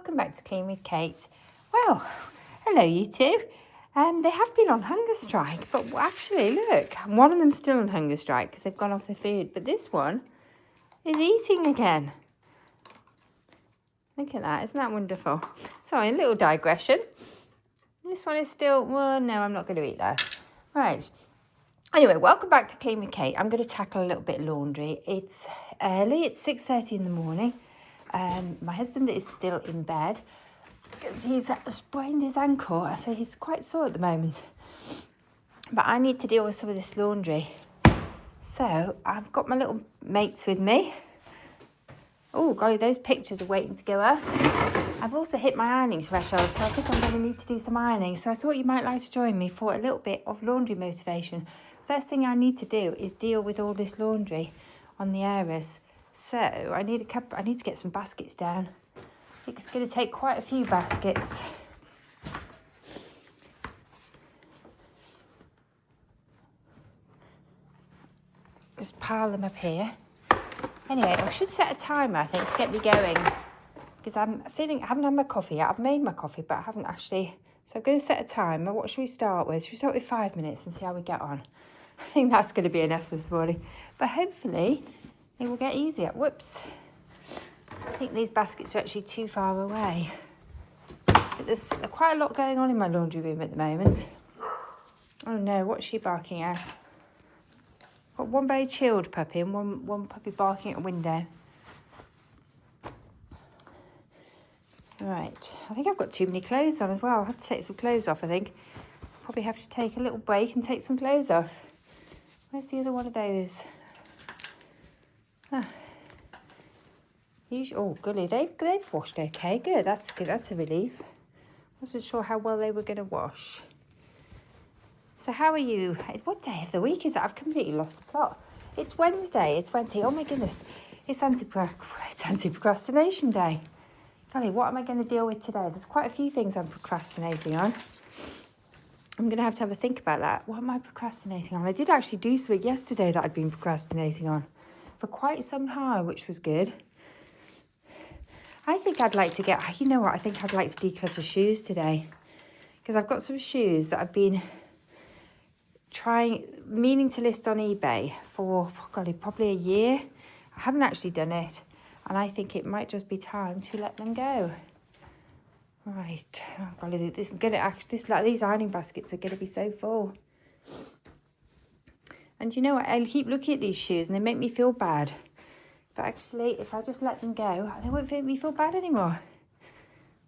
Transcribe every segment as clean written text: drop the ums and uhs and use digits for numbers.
welcome back to Clean with Kate. Well, hello you two. They have been on hunger strike, but actually look, one of them's still on hunger strike because they've gone off their food, but this one is eating again. Look at that, isn't that wonderful? Sorry, a little digression. This one is still, well, no, I'm not going to eat that. Right. Anyway, welcome back to Clean with Kate. I'm going to tackle a little bit of laundry. It's early, it's 6:30 in the morning. My husband is still in bed because he's sprained his ankle, so he's quite sore at the moment. But I need to deal with some of this laundry. So I've got my little mates with me. Oh, golly, those pictures are waiting to go up. I've also hit my ironing threshold, so I think I'm going to need to do some ironing. So I thought you might like to join me for a little bit of laundry motivation. First thing I need to do is deal with all this laundry on the areas. So I need to get some baskets down. It's going to take quite a few baskets. Just pile them up here. Anyway, I should set a timer, I think, to get me going. Because I haven't had my coffee yet. I've made my coffee, but I haven't actually. So I'm going to set a timer. What should we start with? Should we start with 5 minutes and see how we get on? I think that's going to be enough this morning. But hopefully it will get easier. Whoops. I think these baskets are actually too far away. But there's quite a lot going on in my laundry room at the moment. Oh no, what's she barking at? Got one very chilled puppy and one puppy barking at a window. Right, I think I've got too many clothes on as well. I'll have to take some clothes off, I think. Probably have to take a little break and take some clothes off. Where's the other one of those? Oh, golly, they've washed okay. Good, that's good. That's a relief. Wasn't sure how well they were going to wash. So how are you? What day of the week is it? I've completely lost the plot. It's Wednesday. Oh my goodness. It's anti-procrastination day. Golly, what am I going to deal with today? There's quite a few things I'm procrastinating on. I'm going to have a think about that. What am I procrastinating on? I did actually do something yesterday that I'd been procrastinating on for quite some time, which was good. I think I'd like to you know what? I think I'd like to declutter shoes today. Because I've got some shoes that I've been meaning to list on eBay for probably a year. I haven't actually done it. And I think it might just be time to let them go. Right. Oh, golly, these ironing baskets are going to be so full. And you know what? I keep looking at these shoes and they make me feel bad. But actually, if I just let them go, they won't make me feel bad anymore.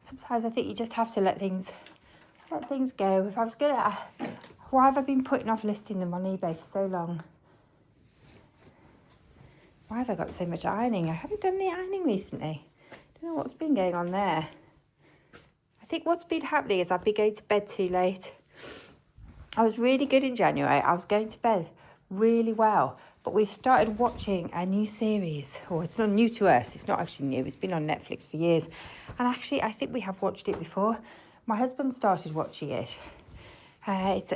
Sometimes I think you just have to let things go. If I was why have I been putting off listing them on eBay for so long? Why have I got so much ironing? I haven't done any ironing recently. Don't know what's been going on there. I think what's been happening is I've been going to bed too late. I was really good in January. I was going to bed really well. But we've started watching a new series. Oh, it's not new to us. It's not actually new. It's been on Netflix for years. And actually, I think we have watched it before. My husband started watching it.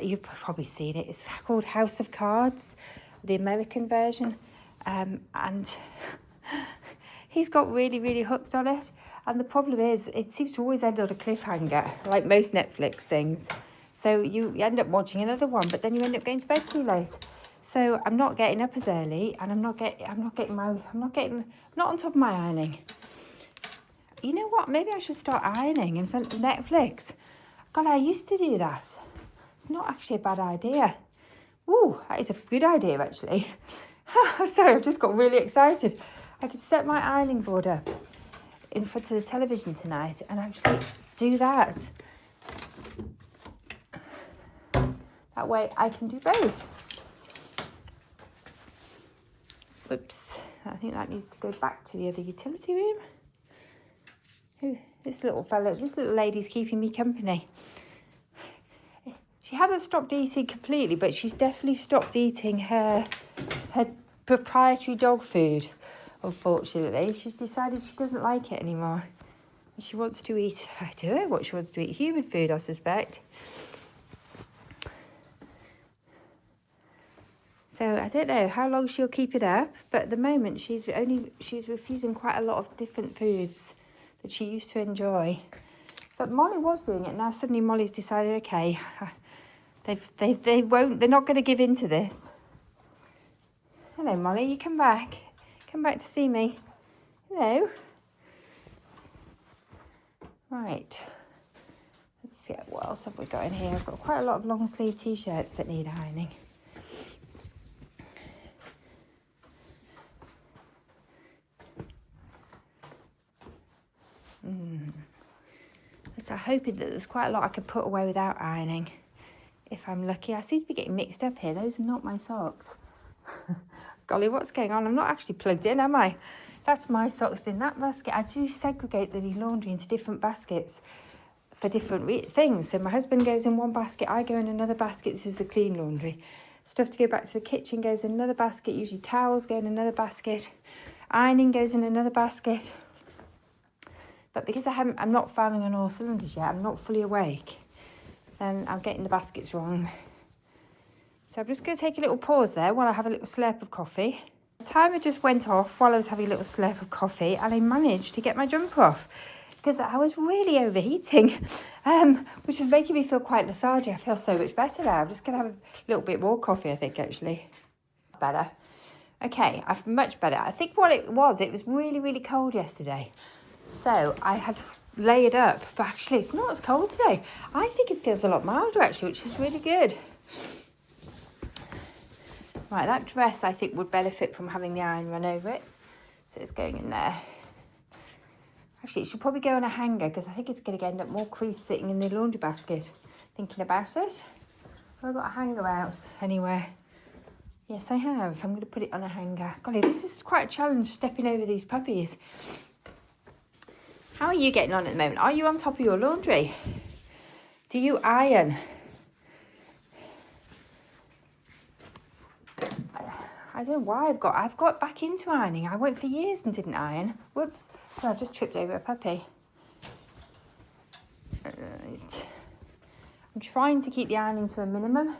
You've probably seen it. It's called House of Cards, the American version. And he's got really, really hooked on it. And the problem is, it seems to always end on a cliffhanger, like most Netflix things. So you end up watching another one, but then you end up going to bed too late. So I'm not getting up as early, and I'm not on top of my ironing. You know what? Maybe I should start ironing in front of Netflix. God, I used to do that. It's not actually a bad idea. Ooh, that is a good idea, actually. Sorry, I've just got really excited. I could set my ironing board up in front of the television tonight and actually do that. That way I can do both. Whoops, I think that needs to go back to the other utility room. Ooh, this little lady's keeping me company. She hasn't stopped eating completely, but she's definitely stopped eating her proprietary dog food, unfortunately. She's decided she doesn't like it anymore. She wants to eat, I don't know what she wants to eat, human food, I suspect. So I don't know how long she'll keep it up, but at the moment she's refusing quite a lot of different foods. that she used to enjoy. But Molly was doing it. Now suddenly Molly's decided, okay, they're not going to give in to this. Hello, Molly, you come back. Come back to see me. Hello. Right. Let's see, what else have we got in here? I've got quite a lot of long sleeve t-shirts that need ironing. So I'm hoping that there's quite a lot I could put away without ironing, if I'm lucky. I seem to be getting mixed up here. Those are not my socks. Golly, what's going on? I'm not actually plugged in, am I? That's my socks in that basket. I do segregate the laundry into different baskets for different things. So my husband goes in one basket, I go in another basket. This is the clean laundry. Stuff to go back to the kitchen goes in another basket. Usually towels go in another basket. Ironing goes in another basket. But because I'm not firing on all cylinders yet, I'm not fully awake, and I'm getting the baskets wrong. So I'm just going to take a little pause there while I have a little slurp of coffee. The timer just went off while I was having a little slurp of coffee, and I managed to get my jumper off because I was really overheating, which is making me feel quite lethargic. I feel so much better now. I'm just going to have a little bit more coffee, I think, actually. Better. Okay, I feel much better. I think what it was really, really cold yesterday. So I had layered up, but actually it's not as cold today. I think it feels a lot milder actually, which is really good. Right, that dress I think would benefit from having the iron run over it. So it's going in there. Actually, it should probably go on a hanger because I think it's going to end up more crease sitting in the laundry basket. Thinking about it. Have I got a hanger out anywhere? Yes, I have. I'm going to put it on a hanger. Golly, this is quite a challenge stepping over these puppies. How are you getting on at the moment? Are you on top of your laundry? Do you iron? I don't know why I've got back into ironing. I went for years and didn't iron. Whoops. Oh, I just tripped over a puppy. Right. I'm trying to keep the ironing to a minimum.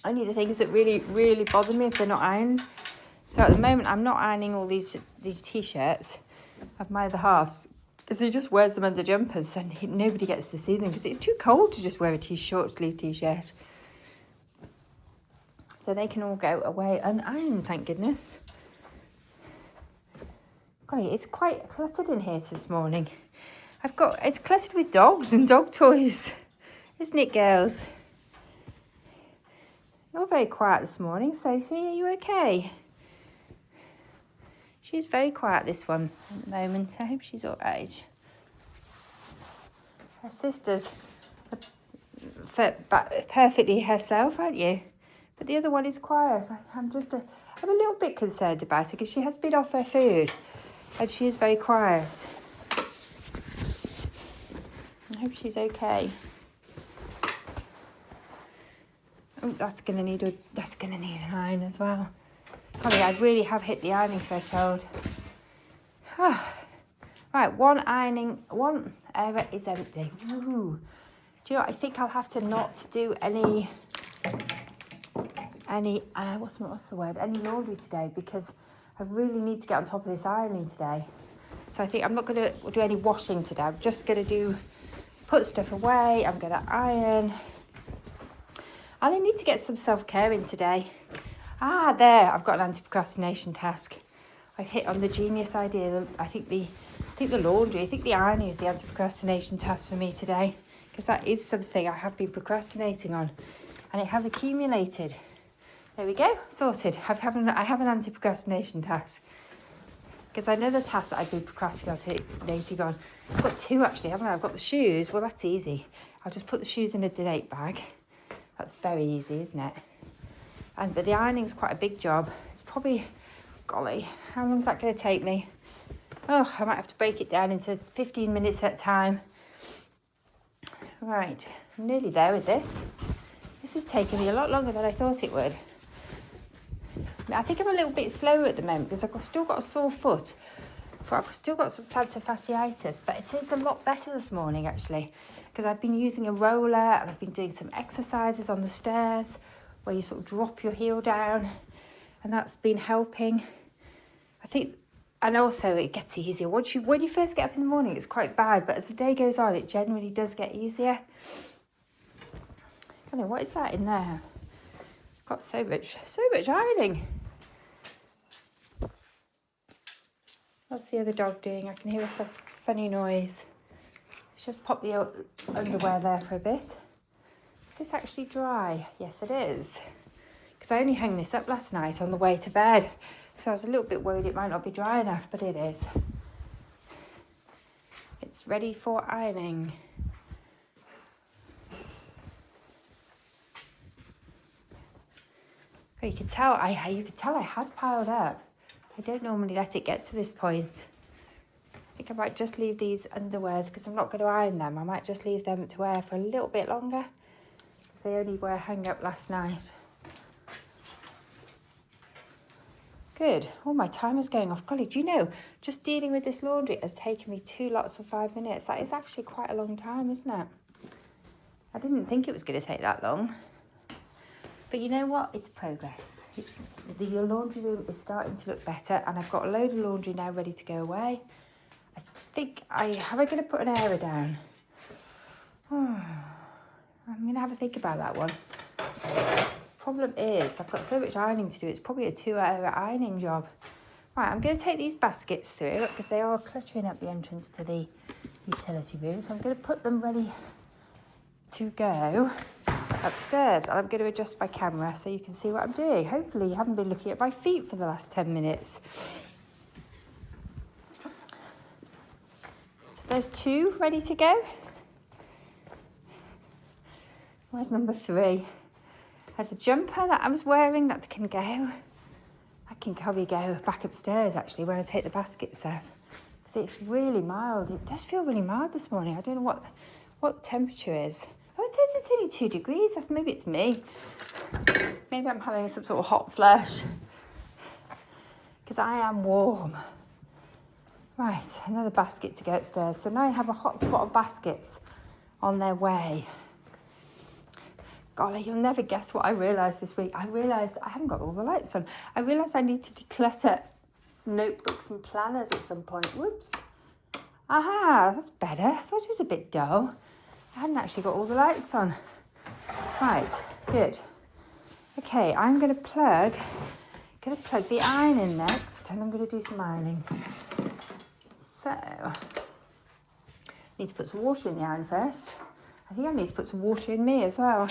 Only the things that really, really bother me if they're not ironed. So at the moment, I'm not ironing all these t-shirts of my other halves, because he just wears them under jumpers and nobody gets to see them because it's too cold to just wear a short sleeve t-shirt. So they can all go away unironed, thank goodness. Golly, it's quite cluttered in here this morning. It's cluttered with dogs and dog toys, isn't it, girls? You're very quiet this morning. Sophie, are you okay? She's very quiet, this one, at the moment. I hope she's all right. Her sister's perfectly herself, aren't you? But the other one is quiet. I'm a little bit concerned about her because she has been off her food and she is very quiet. I hope she's okay. Oh, that's gonna need an iron as well. Golly, I really have hit the ironing threshold. Right, one area is empty. Ooh. Do you know what? I think I'll have to not do any any laundry today because I really need to get on top of this ironing today. So I think I'm not going to do any washing today. I'm just going to put stuff away. I'm going to iron. And I need to get some self-care in today. There, I've got an anti-procrastination task. I've hit on the genius idea. I think the ironing is the anti-procrastination task for me today, because that is something I have been procrastinating on and it has accumulated. There we go, sorted. I have an anti-procrastination task because I know the task that I've been procrastinating on. I've got two actually, haven't I? I've got the shoes. Well, that's easy. I'll just put the shoes in a donate bag. That's very easy, isn't it? But the ironing's quite a big job. It's probably, golly, how long's that going to take me? Oh, I might have to break it down into 15 minutes at a time. Right, I'm nearly there with this. This is taking me a lot longer than I thought it would. I think I'm a little bit slower at the moment because I've still got a sore foot. I've still got some plantar fasciitis, but it is a lot better this morning actually, because I've been using a roller and I've been doing some exercises on the stairs where you sort of drop your heel down, and that's been helping. I think And also it gets easier. When you first get up in the morning, it's quite bad, but as the day goes on, it generally does get easier. I don't know, what is that in there? Got so much ironing. What's the other dog doing? I can hear a funny noise. Let's just pop the underwear there for a bit. Is this actually dry? Yes, it is. Because I only hung this up last night on the way to bed. So I was a little bit worried it might not be dry enough, but it is. It's ready for ironing. Oh, you could tell it has piled up. I don't normally let it get to this point. I think I might just leave these underwears because I'm not going to iron them. I might just leave them to wear for a little bit longer because they only were hung up last night. Good. Oh, my timer's going off. Golly, do you know, just dealing with this laundry has taken me 2 lots of 5 minutes. That is actually quite a long time, isn't it? I didn't think it was going to take that long. But you know what? It's progress. Your laundry room is starting to look better, and I've got a load of laundry now ready to go away. I'm going to put an airer down. I'm going to have a think about that one. Problem is, I've got so much ironing to do, it's probably a 2-hour ironing job. Right, I'm going to take these baskets through because they are cluttering up the entrance to the utility room. So I'm going to put them ready to go upstairs. And I'm going to adjust my camera so you can see what I'm doing. Hopefully you haven't been looking at my feet for the last 10 minutes. So there's 2 ready to go. Where's number 3? There's a jumper that I was wearing that can go. I can probably go back upstairs actually when I take the baskets out. So it's really mild. It does feel really mild this morning. I don't know what the temperature is. Oh, it says it's only 2 degrees. Maybe it's me. Maybe I'm having some sort of hot flush. Because I am warm. Right, another basket to go upstairs. So now I have a hot spot of baskets on their way. Golly, you'll never guess what I realised this week. I realised I haven't got all the lights on. I realised I need to declutter notebooks and planners at some point. Whoops. Aha, that's better. I thought it was a bit dull. I hadn't actually got all the lights on. Right, good. Okay, I'm going to plug the iron in next, and I'm going to do some ironing. So, I need to put some water in the iron first. I think I need to put some water in me as well.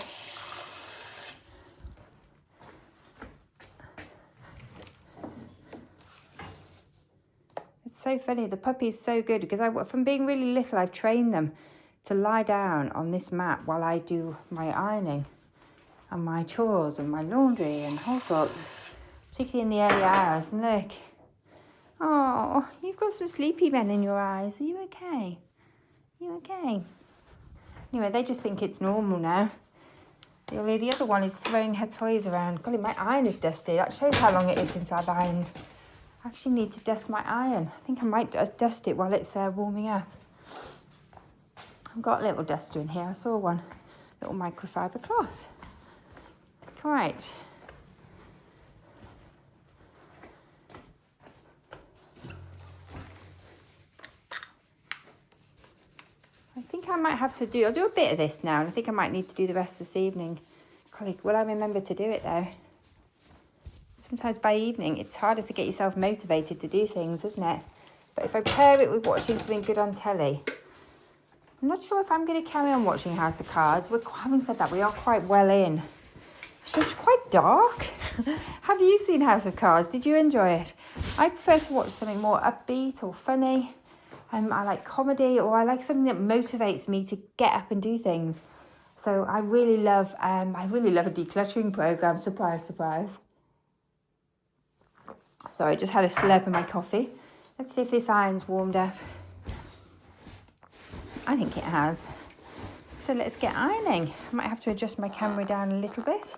It's so funny, the puppy's so good because from being really little, I've trained them to lie down on this mat while I do my ironing and my chores and my laundry and all sorts, particularly in the early hours. And look, oh, you've got some sleepy men in your eyes. Are you okay? Are you okay? Anyway, they just think it's normal now. The other one is throwing her toys around. Golly, my iron is dusty. That shows how long it is since I've ironed. I actually need to dust my iron. I think I might dust it while it's warming up. I've got a little duster in here. I saw one. Little microfiber cloth. Right. I think I might have to I'll do a bit of this now, and I think I might need to do the rest this evening. Golly, will I remember to do it though? Sometimes by evening, it's harder to get yourself motivated to do things, isn't it? But if I pair it with watching something good on telly, I'm not sure if I'm going to carry on watching House of Cards. Having said that, we are quite well in. It's just quite dark. Have you seen House of Cards? Did you enjoy it? I prefer to watch something more upbeat or funny. I like comedy, or I like something that motivates me to get up and do things. So I really love a decluttering program. Surprise, surprise. Sorry, I just had a slurp of my coffee. Let's see if this iron's warmed up. I think it has. So let's get ironing. I might have to adjust my camera down a little bit.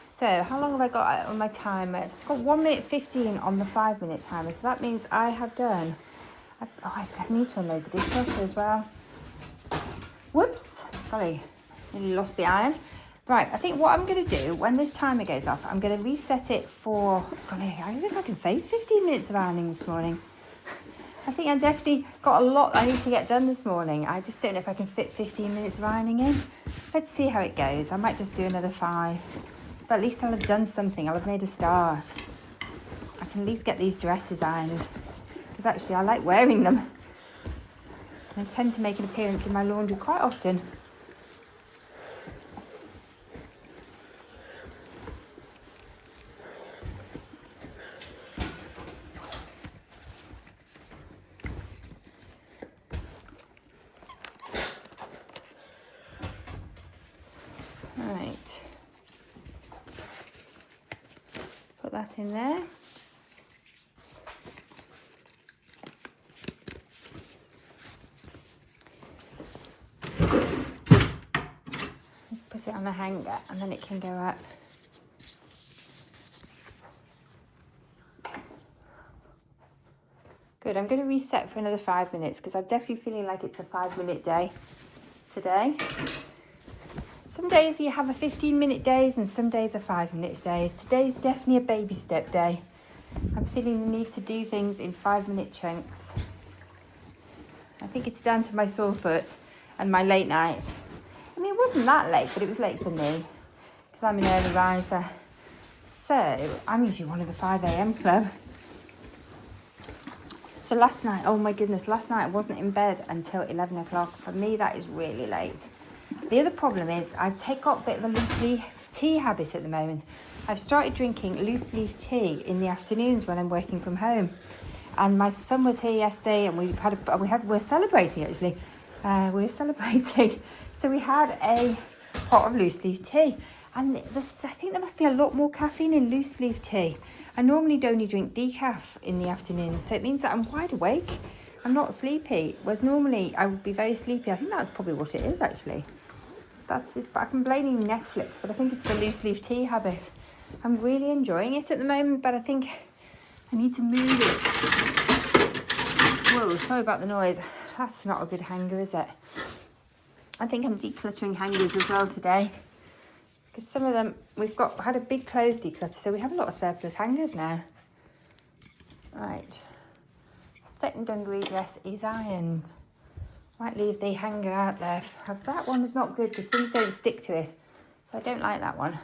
So how long have I got on my timer? It's got 1 minute 15 on the 5 minute timer. So that means I have done. I need to unload the dishwasher as well. Whoops, golly, nearly lost the iron. Right, I think what I'm going to do when this timer goes off, I'm going to reset it for, I don't know if I can face 15 minutes of ironing this morning. I think I definitely got a lot I need to get done this morning. I just don't know if I can fit 15 minutes of ironing in. Let's see how it goes. I might just do another 5. But at least I'll have done something. I'll have made a start. I can at least get these dresses ironed. Because actually I like wearing them. I tend to make an appearance in my laundry quite often. Right. Put that in there. Put it on the hanger and then it can go up. Good, I'm going to reset for another 5 minutes because I'm definitely feeling like it's a 5-minute day today. Some days you have a 15-minute days and some days are 5-minute days. Today's definitely a baby step day. I'm feeling the need to do things in 5-minute chunks. I think it's down to my sore foot and my late night. I mean, it wasn't that late, but it was late for me because I'm an early riser. So I'm usually one of the 5 a.m. club. So last night, oh my goodness, last night I wasn't in bed until 11 o'clock. For me, that is really late. The other problem is I've got a bit of a loose leaf tea habit at the moment. I've started drinking loose leaf tea in the afternoons when I'm working from home. And my son was here yesterday and we're celebrating actually. We're celebrating. So we had a pot of loose leaf tea. And I think there must be a lot more caffeine in loose leaf tea. I normally only drink decaf in the afternoon. So it means that I'm wide awake. I'm not sleepy. Whereas normally I would be very sleepy. I think that's probably what it is actually. That's just, but I'm blaming Netflix, but I think it's the loose leaf tea habit. I'm really enjoying it at the moment, but I think I need to move it. Whoa, sorry about the noise. That's not a good hanger, is it? I think I'm decluttering hangers as well today. Because some of them, had a big clothes declutter, so we have a lot of surplus hangers now. Right. Second dungaree dress is ironed. Might leave the hanger out there. That one is not good because things don't stick to it. So I don't like that one.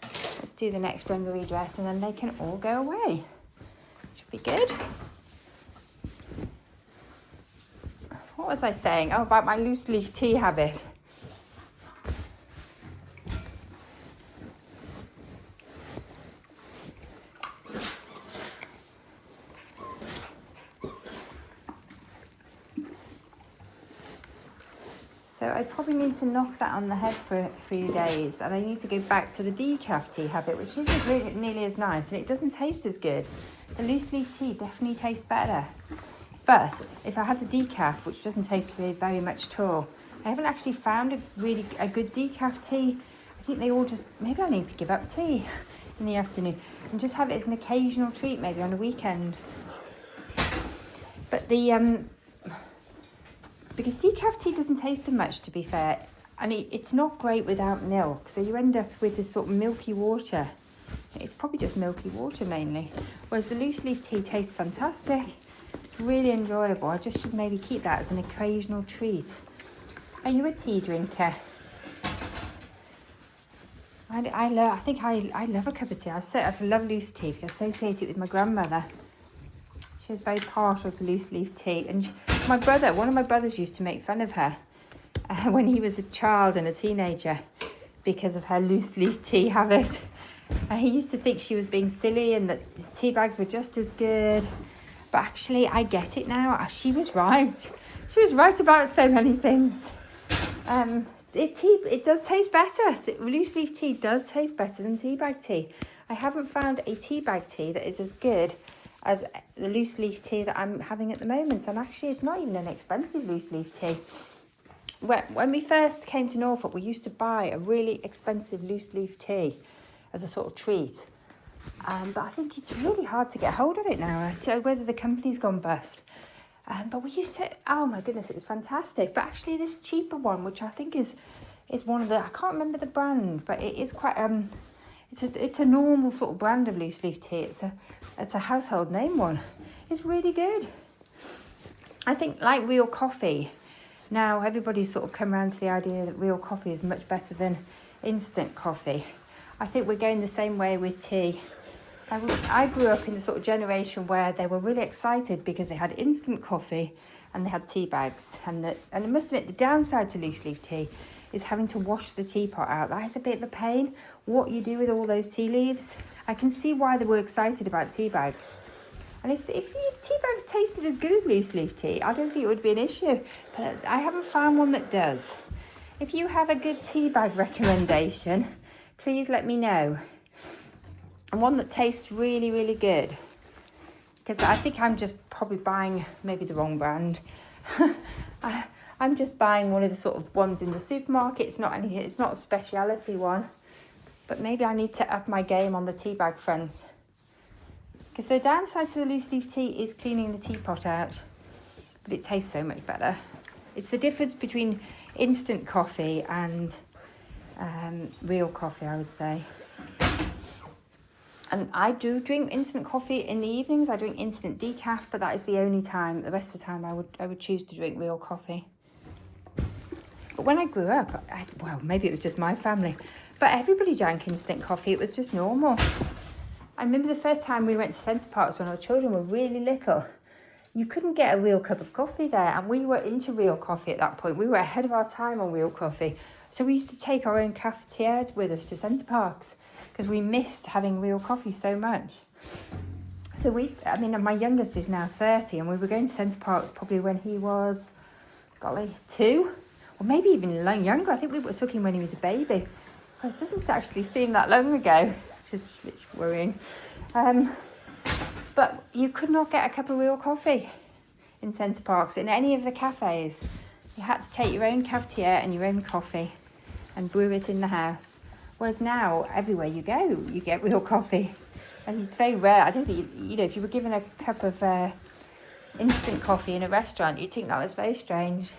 Let's do the next dungaree dress and then they can all go away. Should be good. What was I saying? Oh, about my loose leaf tea habit. So I probably need to knock that on the head for a few days, and I need to go back to the decaf tea habit, which isn't really nearly as nice and it doesn't taste as good. The loose leaf tea definitely tastes better. But if I had the decaf, which doesn't taste really very much at all, I haven't actually found a good decaf tea. I think they all just, maybe I need to give up tea in the afternoon and just have it as an occasional treat, maybe on a weekend. But because decaf tea doesn't taste so much, to be fair, and it's not great without milk, so you end up with this sort of milky water. It's probably just milky water mainly, whereas the loose leaf tea tastes fantastic. It's really enjoyable. I just should maybe keep that as an occasional treat. Are you a tea drinker? I think I love a cup of tea. I love loose tea because I associate it with my grandmother. She was very partial to loose leaf tea, and one of my brothers used to make fun of her when he was a child and a teenager because of her loose leaf tea habit. He used to think she was being silly and that the tea bags were just as good. But actually, I get it now. She was right. She was right about so many things. It does taste better. Loose leaf tea does taste better than tea bag tea. I haven't found a tea bag tea that is as good as the loose leaf tea that I'm having at the moment. And actually, it's not even an expensive loose leaf tea. When we first came to Norfolk, we used to buy a really expensive loose leaf tea as a sort of treat. But I think it's really hard to get hold of it now. So whether the company's gone bust. But we used to, oh my goodness, it was fantastic. But actually this cheaper one, which I think is is one of the, I can't remember the brand, but it is quite, it's a normal sort of brand of loose leaf tea. It's a household name one. It's really good. I think like real coffee, now everybody's sort of come around to the idea that real coffee is much better than instant coffee. I think we're going the same way with tea. I grew up in the sort of generation where they were really excited because they had instant coffee and they had tea bags. And I must admit, the downside to loose leaf tea is having to wash the teapot out. That is a bit of a pain. What you do with all those tea leaves. I can see why they were excited about tea bags. And if tea bags tasted as good as loose leaf tea, I don't think it would be an issue. But I haven't found one that does. If you have a good tea bag recommendation, please let me know. And one that tastes really, really good. Because I think I'm just probably buying maybe the wrong brand. I'm just buying one of the sort of ones in the supermarket. It's not a speciality one. But maybe I need to up my game on the tea bag front. Because the downside to the loose leaf tea is cleaning the teapot out. But it tastes so much better. It's the difference between instant coffee and real coffee, I would say. And I do drink instant coffee in the evenings. I drink instant decaf, but that is the only time. The rest of the time I would choose to drink real coffee. But when I grew up, well, maybe it was just my family, but everybody drank instant coffee. It was just normal. I remember the first time we went to Centre Parks when our children were really little. You couldn't get a real cup of coffee there, and we were into real coffee at that point. We were ahead of our time on real coffee. So we used to take our own cafetiere with us to Centre Parks because we missed having real coffee so much. So my youngest is now 30, and we were going to Centre Parks probably when he was, 2, or maybe even younger. I think we took him when he was a baby. But it doesn't actually seem that long ago, which is worrying. But you could not get a cup of real coffee in Centre Parks, in any of the cafes. You had to take your own cafetiere and your own coffee and brew it in the house. Whereas now, everywhere you go, you get real coffee. And it's very rare. I don't think, if you were given a cup of instant coffee in a restaurant, you'd think that was very strange.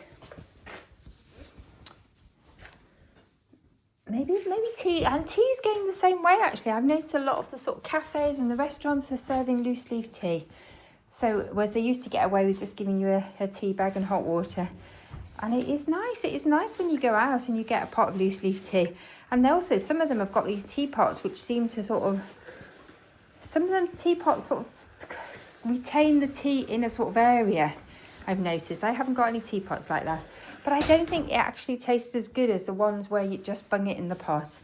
Maybe tea, and tea's going the same way actually. I've noticed a lot of the sort of cafes and the restaurants are serving loose leaf tea. So, whereas they used to get away with just giving you a tea bag and hot water. And it is nice. It is nice when you go out and you get a pot of loose leaf tea. And also, some of them have got these teapots which seem to some of them teapots sort of retain the tea in a sort of area, I've noticed. I haven't got any teapots like that. But I don't think it actually tastes as good as the ones where you just bung it in the pot.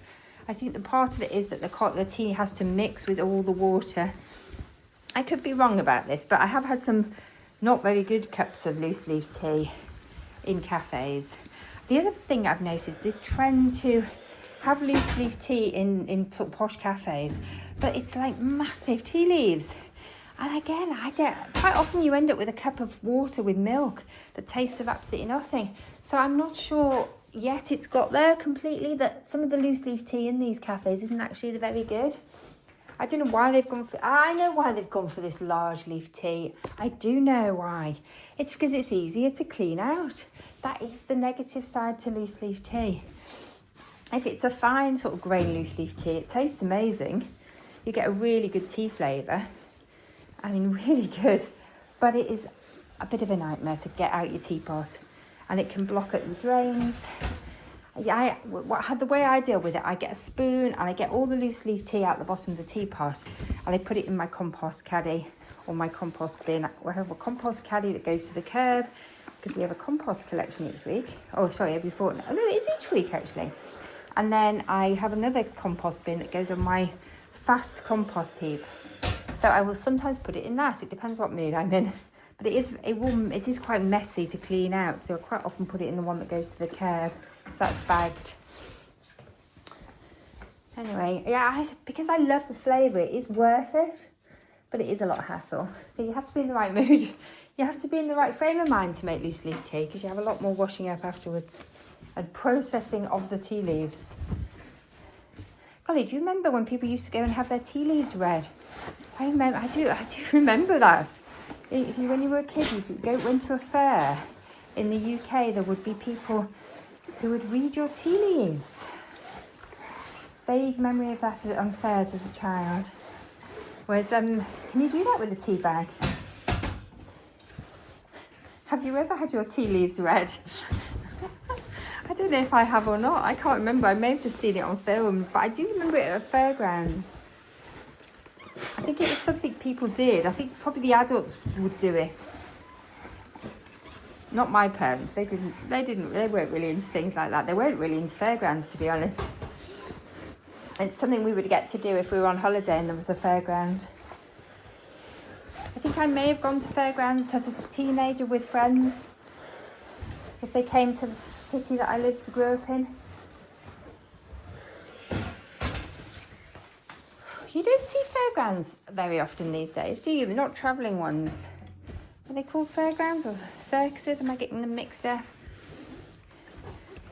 I think the part of it is that the tea has to mix with all the water. I could be wrong about this, but I have had some not very good cups of loose leaf tea in cafes. The other thing I've noticed, this trend to have loose leaf tea in posh cafes, but it's like massive tea leaves. And again, quite often you end up with a cup of water with milk that tastes of absolutely nothing. So I'm not sure yet it's got there completely that some of the loose leaf tea in these cafes isn't actually very good. I don't know why they've gone for... I know why they've gone for this large leaf tea. I do know why. It's because it's easier to clean out. That is the negative side to loose leaf tea. If it's a fine sort of grain loose leaf tea, it tastes amazing. You get a really good tea flavour. I mean, really good. But it is a bit of a nightmare to get out your teapot. And it can block up your drains. The way I deal with it, I get a spoon and I get all the loose leaf tea out the bottom of the teapot and I put it in my compost caddy or my compost bin. I have a compost caddy that goes to the curb because we have a compost collection each week. Oh, sorry, every fortnight. Oh, no, it is each week, actually. And then I have another compost bin that goes on my fast compost heap. So I will sometimes put it in that. It depends what mood I'm in. But it is quite messy to clean out. So I quite often put it in the one that goes to the curb. So that's bagged. Anyway, because I love the flavour, it is worth it. But it is a lot of hassle. So you have to be in the right mood. You have to be in the right frame of mind to make loose leaf tea because you have a lot more washing up afterwards and processing of the tea leaves. Golly, do you remember when people used to go and have their tea leaves read? I do remember that. When you were a kid, you went to a fair in the UK, there would be people who would read your tea leaves. Vague memory of that on fairs as a child. Whereas, can you do that with a tea bag? Have you ever had your tea leaves read? I don't know if I have or not. I can't remember. I may have just seen it on films, but I do remember it at fairgrounds. I think it was something people did. I think probably the adults would do it. Not my parents. They weren't really into things like that. They weren't really into fairgrounds, to be honest. It's something we would get to do if we were on holiday and there was a fairground. I think I may have gone to fairgrounds as a teenager with friends, if they came to the city that I grew up in. You don't see fairgrounds very often these days, do you? They're not travelling ones. Are they called fairgrounds or circuses? Am I getting them mixed up?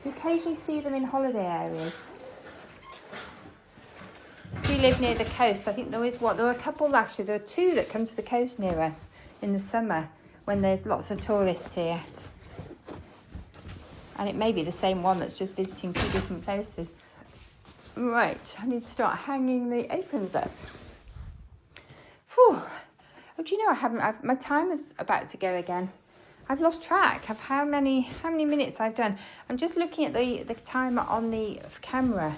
You occasionally see them in holiday areas. So we live near the coast. I think there were a couple actually. There are two that come to the coast near us in the summer when there's lots of tourists here. And it may be the same one that's just visiting two different places. Right, I need to start hanging the aprons up. Whew. Oh, do you know, my time is about to go again. I've lost track of how many minutes I've done. I'm just looking at the timer on the camera,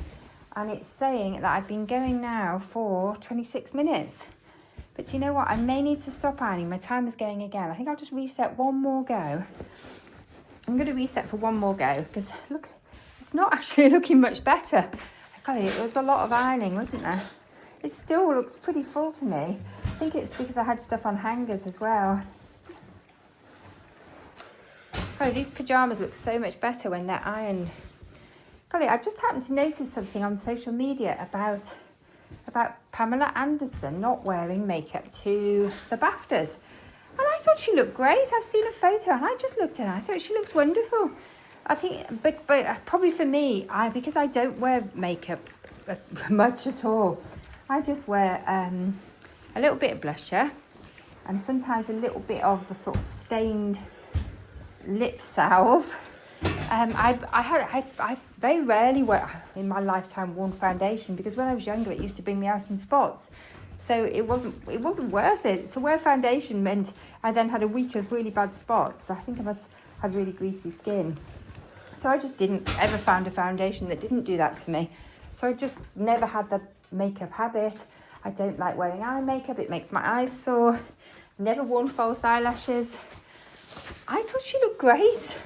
and it's saying that I've been going now for 26 minutes. But you know what? I may need to stop ironing. My time is going again. I think I'll just reset one more go. I'm going to reset for one more go because, look, it's not actually looking much better. It was a lot of ironing, wasn't there? It still looks pretty full to me. I think it's because I had stuff on hangers as well. Oh, these pyjamas look so much better when they're ironed. Golly, I just happened to notice something on social media about Pamela Anderson not wearing makeup to the BAFTAs. And I thought she looked great. I've seen a photo and I just looked at her. I thought she looks wonderful. I think, but probably for me, because I don't wear makeup much at all, I just wear a little bit of blusher and sometimes a little bit of the sort of stained lip salve. I very rarely in my lifetime worn foundation because when I was younger it used to bring me out in spots. So it wasn't worth it. To wear foundation meant I then had a week of really bad spots. I think I must have really greasy skin. So I just didn't ever find a foundation that didn't do that to me. So I just never had the makeup habit. I don't like wearing eye makeup. It makes my eyes sore. Never worn false eyelashes. I thought she looked great.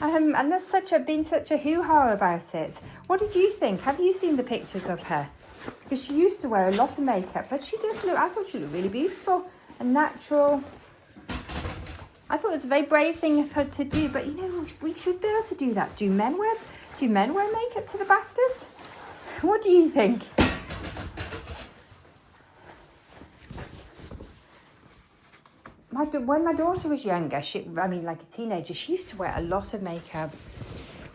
And there's been such a hoo-ha about it. What did you think? Have you seen the pictures of her? Because she used to wear a lot of makeup, but I thought she looked really beautiful and natural. I thought it was a very brave thing of her to do, but you know, we should be able to do that. Do men wear makeup to the BAFTAs? What do you think? When my daughter was younger, like a teenager, she used to wear a lot of makeup.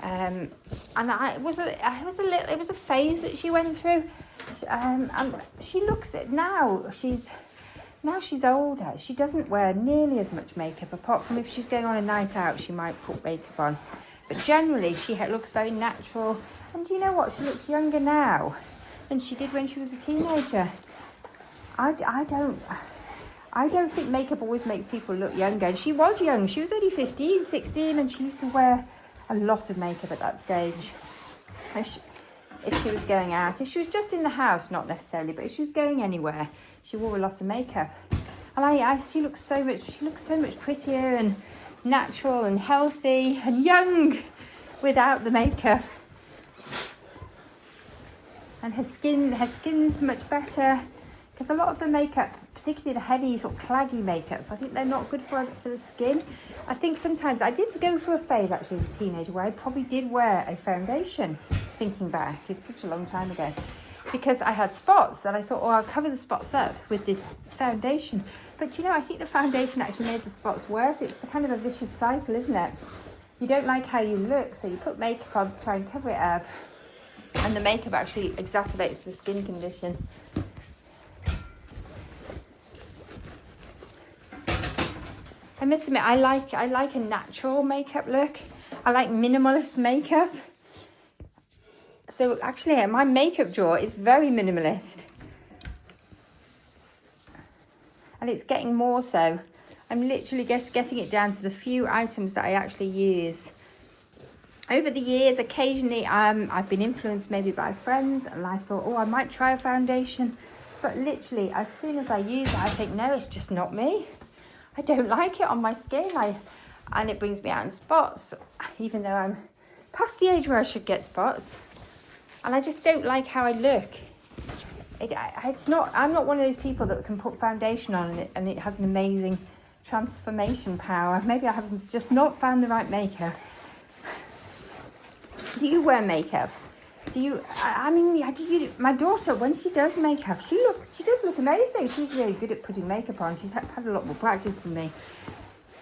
And it was a phase that she went through. And she looks at now she's older. She doesn't wear nearly as much makeup, apart from if she's going on a night out, she might put makeup on. But generally, she looks very natural. And do you know what? She looks younger now than she did when she was a teenager. I don't think makeup always makes people look younger. And she was young. She was only 15, 16, and she used to wear a lot of makeup at that stage. If she was going out, if she was just in the house, not necessarily, but if she was going anywhere, she wore a lot of makeup. And she looks so much prettier and natural and healthy and young without the makeup. And her skin's much better. Because a lot of the makeup, particularly the heavy sort of claggy makeups, I think they're not good for the skin. I think sometimes, I did go through a phase actually as a teenager where I probably did wear a foundation, thinking back. It's such a long time ago. Because I had spots and I thought, I'll cover the spots up with this foundation. But you know, I think the foundation actually made the spots worse. It's kind of a vicious cycle, isn't it? You don't like how you look, so you put makeup on to try and cover it up. And the makeup actually exacerbates the skin condition. I must admit, I like a natural makeup look. I like minimalist makeup. So actually my makeup drawer is very minimalist. And it's getting more so. I'm literally just getting it down to the few items that I actually use. Over the years, occasionally I've been influenced maybe by friends, and I thought, oh, I might try a foundation. But literally, as soon as I use it, I think, no, it's just not me. I don't like it on my skin. And it brings me out in spots, even though I'm past the age where I should get spots. And I just don't like how I look. I'm not one of those people that can put foundation on it and it has an amazing transformation power. Maybe I have just not found the right maker. Do you wear makeup? My daughter, when she does makeup, she does look amazing. She's really good at putting makeup on. She's had a lot more practice than me.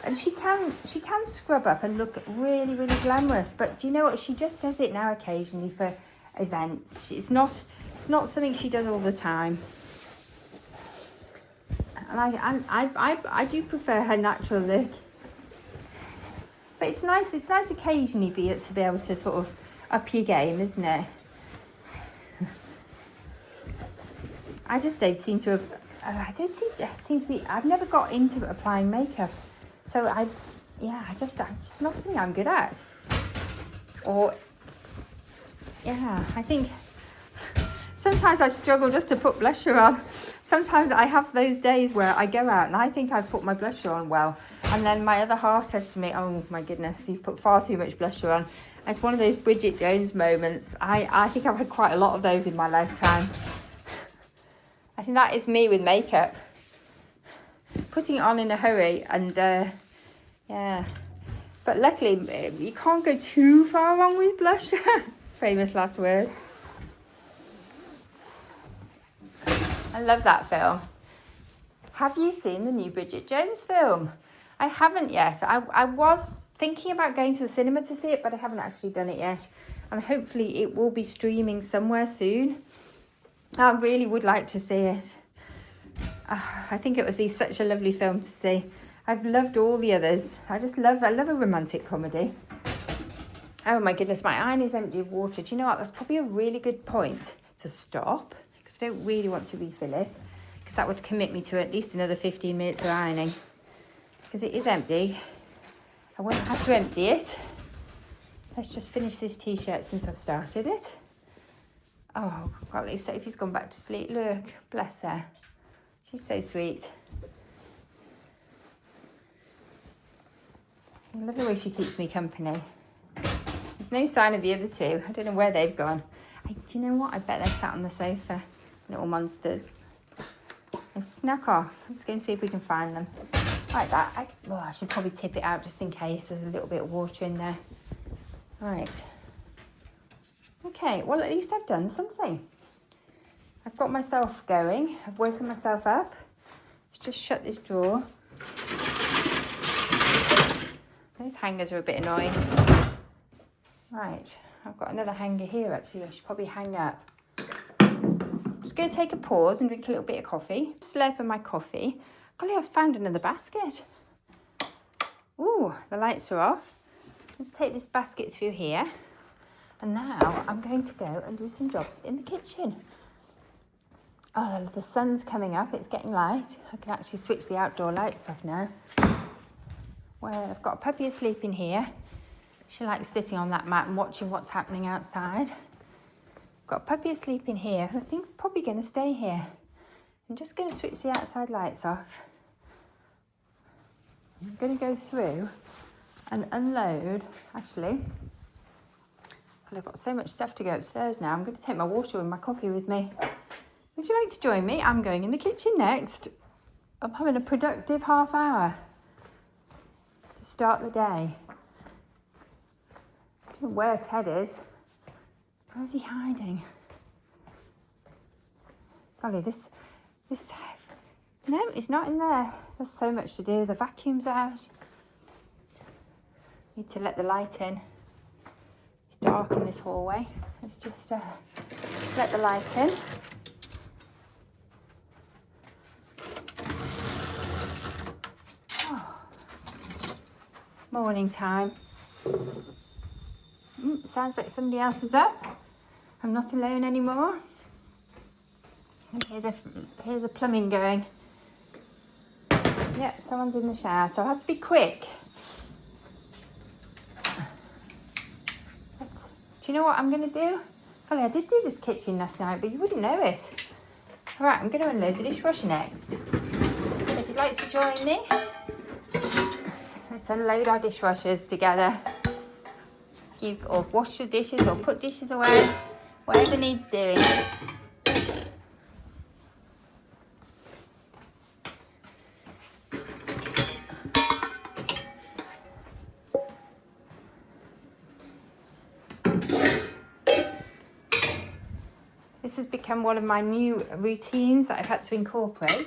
And she can scrub up and look really, really glamorous. But do you know what? She just does it now occasionally for events. It's not something she does all the time. And I do prefer her natural look. But it's nice occasionally to be able to sort of up your game, isn't it? I just don't seem to have, I've never got into applying makeup. So I'm just not something I'm good at. I think sometimes I struggle just to put blusher on. Sometimes I have those days where I go out and I think I've put my blusher on well. And then my other half says to me, oh my goodness, you've put far too much blusher on. And it's one of those Bridget Jones moments. I think I've had quite a lot of those in my lifetime. I think that is me with makeup. Putting it on in a hurry and But luckily, you can't go too far wrong with blusher. Famous last words. I love that film. Have you seen the new Bridget Jones film? I haven't yet. I was thinking about going to the cinema to see it, but I haven't actually done it yet. And hopefully it will be streaming somewhere soon. I really would like to see it. I think it would be such a lovely film to see. I've loved all the others. I love a romantic comedy. Oh my goodness, my iron is empty of water. Do you know what? That's probably a really good point to stop, because I don't really want to refill it, because that would commit me to at least another 15 minutes of ironing. Because it is empty. I won't have to empty it. Let's just finish this t-shirt since I've started it. Oh, golly, Sophie's gone back to sleep. Look, bless her. She's so sweet. I love the way she keeps me company. There's no sign of the other two. I don't know where they've gone. Do you know what? I bet they're sat on the sofa. Little monsters. They snuck off. Let's go and see if we can find them. Like that. I should probably tip it out just in case there's a little bit of water in there. Right. Okay, well, at least I've done something. I've got myself going. I've woken myself up. Let's just shut this drawer. Those hangers are a bit annoying. Right, I've got another hanger here, actually. I should probably hang up. I'm just going to take a pause and drink a little bit of coffee. Slurping my coffee. Golly, I've found another basket. Ooh, the lights are off. Let's take this basket through here. And now I'm going to go and do some jobs in the kitchen. Oh, the sun's coming up. It's getting light. I can actually switch the outdoor lights off now. Well, I've got a puppy asleep in here. She likes sitting on that mat and watching what's happening outside. I've got a puppy asleep in here. I think it's probably going to stay here. I'm just going to switch the outside lights off. I'm going to go through and unload. Actually, well, I've got so much stuff to go upstairs now. I'm going to take my water and my coffee with me. Would you like to join me? I'm going in the kitchen next. I'm having a productive half hour to start the day. I don't know where Ted is. Where's he hiding? Golly, this. No, he's not in there. There's so much to do. The vacuum's out. Need to let the light in. It's dark in this hallway. Let's just let the light in. Oh. Morning time. Sounds like somebody else is up. I'm not alone anymore. I can hear the plumbing going. Yep, someone's in the shower, so I'll have to be quick. Do you know what I'm going to do? Golly, I did do this kitchen last night, but you wouldn't know it. All right, I'm going to unload the dishwasher next. If you'd like to join me, let's unload our dishwashers together. Or wash the dishes or put dishes away, whatever needs doing. This has become one of my new routines that I've had to incorporate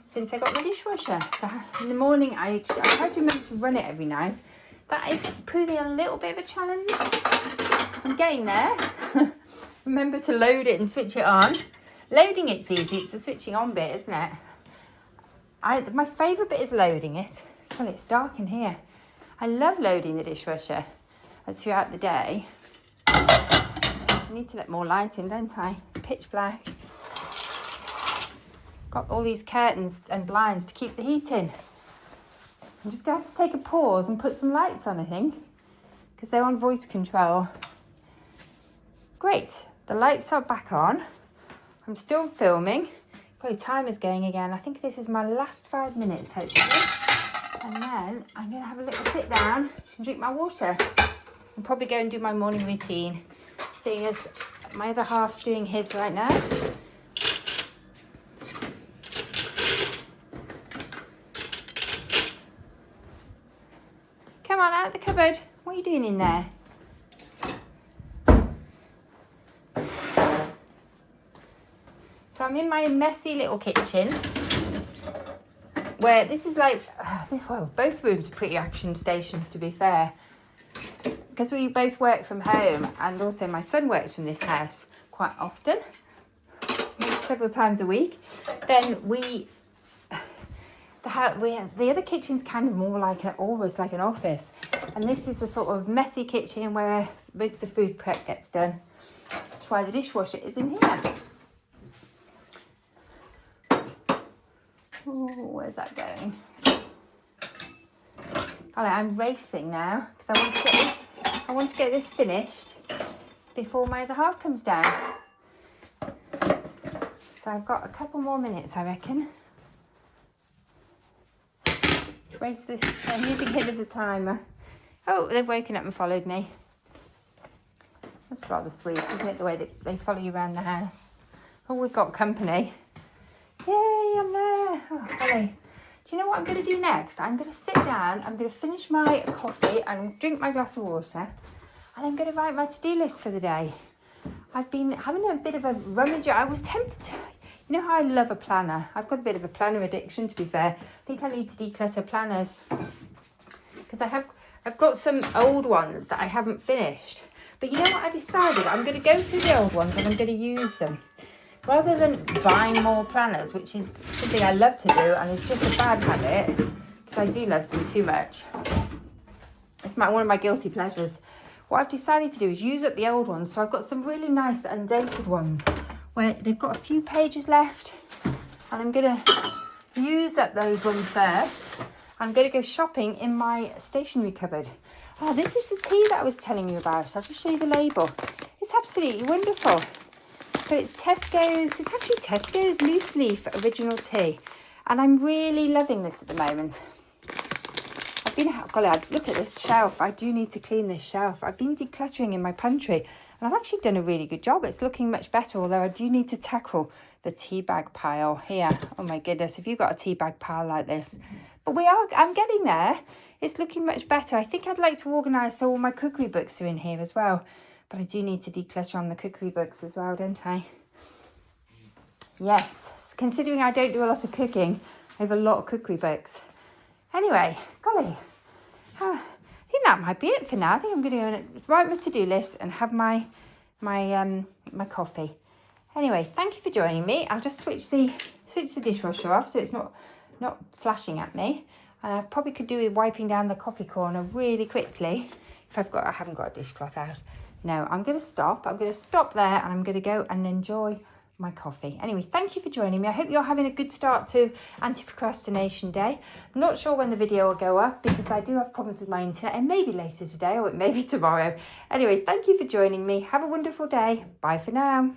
since I got my dishwasher. So in the morning, I try to remember to run it every night. That is proving a little bit of a challenge. I'm getting there. Remember to load it and switch it on. Loading it's easy, it's the switching on bit, isn't it? My favourite bit is loading it. Well, it's dark in here. I love loading the dishwasher throughout the day. I need to let more light in, don't I? It's pitch black. Got all these curtains and blinds to keep the heat in. I'm just going to have to take a pause and put some lights on, I think, because they're on voice control. Great, the lights are back on. I'm still filming. Probably timer's going again. I think this is my last 5 minutes, hopefully. And then I'm going to have a little sit down and drink my water. And probably go and do my morning routine, seeing as my other half's doing his right now. Come on, out of the cupboard. What are you doing in there? So I'm in my messy little kitchen, where this is like, well, both rooms are pretty action stations, to be fair. Because we both work from home, and also my son works from this house quite often, several times a week. Then the other kitchen's kind of more like almost like an office, and this is a sort of messy kitchen where most of the food prep gets done. That's why the dishwasher is in here. Oh, where's that going? I'm racing now because I want to get this finished before my other half comes down. So I've got a couple more minutes, I reckon. Race this. I'm using him as a timer. Oh, they've woken up and followed me. That's rather sweet, isn't it, the way that they follow you around the house? Oh, we've got company. Yay, I'm there. Oh, golly. Do you know what I'm going to do next? I'm going to sit down, I'm going to finish my coffee and drink my glass of water, and I'm going to write my to-do list for the day. I've been having a bit of a rummage. I was tempted to... You know how I love a planner? I've got a bit of a planner addiction, to be fair. I think I need to declutter planners because I've got some old ones that I haven't finished. But you know what I decided? I'm going to go through the old ones and I'm going to use them. Rather than buying more planners, which is something I love to do and it's just a bad habit because I do love them too much. It's one of my guilty pleasures. What I've decided to do is use up the old ones. So I've got some really nice undated ones where they've got a few pages left, and I'm going to use up those ones first. I'm going to go shopping in my stationery cupboard. Oh, this is the tea that I was telling you about. I'll just show you the label. It's absolutely wonderful. So it's Tesco's, it's actually Tesco's loose leaf original tea, and I'm really loving this at the moment. Golly, look at this shelf. I do need to clean this shelf. I've been decluttering in my pantry, and I've actually done a really good job. It's looking much better, although I do need to tackle the tea bag pile here. Oh my goodness, if you've got a tea bag pile like this. But I'm getting there. It's looking much better. I think I'd like to organise so all my cookery books are in here as well. But I do need to declutter on the cookery books as well, don't I? Yes, considering I don't do a lot of cooking, I have a lot of cookery books. Anyway, golly, I think that might be it for now. I think I'm going to write my to-do list and have my coffee. Anyway, thank you for joining me. I'll just switch the dishwasher off so it's not flashing at me. And I probably could do with wiping down the coffee corner really quickly I haven't got a dishcloth out. No, I'm going to stop. I'm going to stop there and I'm going to go and enjoy my coffee. Anyway, thank you for joining me. I hope you're having a good start to Anti-Procrastination Day. I'm not sure when the video will go up because I do have problems with my internet. It may be later today or it may be tomorrow. Anyway, thank you for joining me. Have a wonderful day. Bye for now.